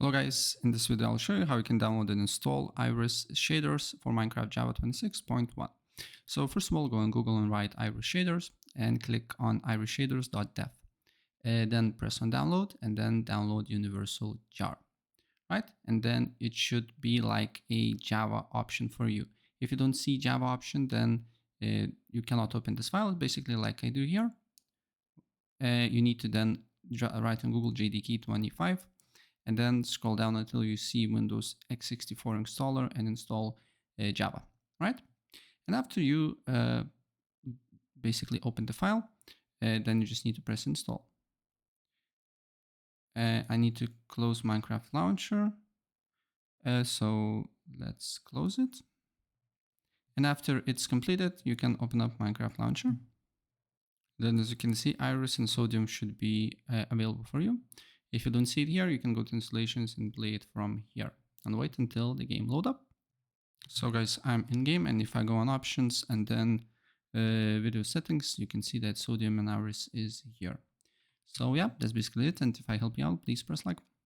Hello guys, in this video I'll show you how you can download and install Iris shaders for Minecraft Java 26.1. So first of all, go on Google and write Iris shaders and click on irisshaders.dev. Then press on download and then download Universal Jar, right? And then it should be like a Java option for you. If you don't see Java option, then you cannot open this file. Basically like I do here. You need to then write on Google JDK25 and then scroll down until you see Windows x64 installer and install Java, right? And after you basically open the file, then you just need to press install. I need to close Minecraft launcher. So let's close it. And after it's completed, you can open up Minecraft launcher. Then as you can see, Iris and Sodium should be available for you. If you don't see it here, you can go to installations and play it from here and wait until the game load up. So guys, I'm in game, and if I go on options and then video settings, you can see that Sodium and Iris is here. So yeah, that's basically it. And if I help you out, please press like.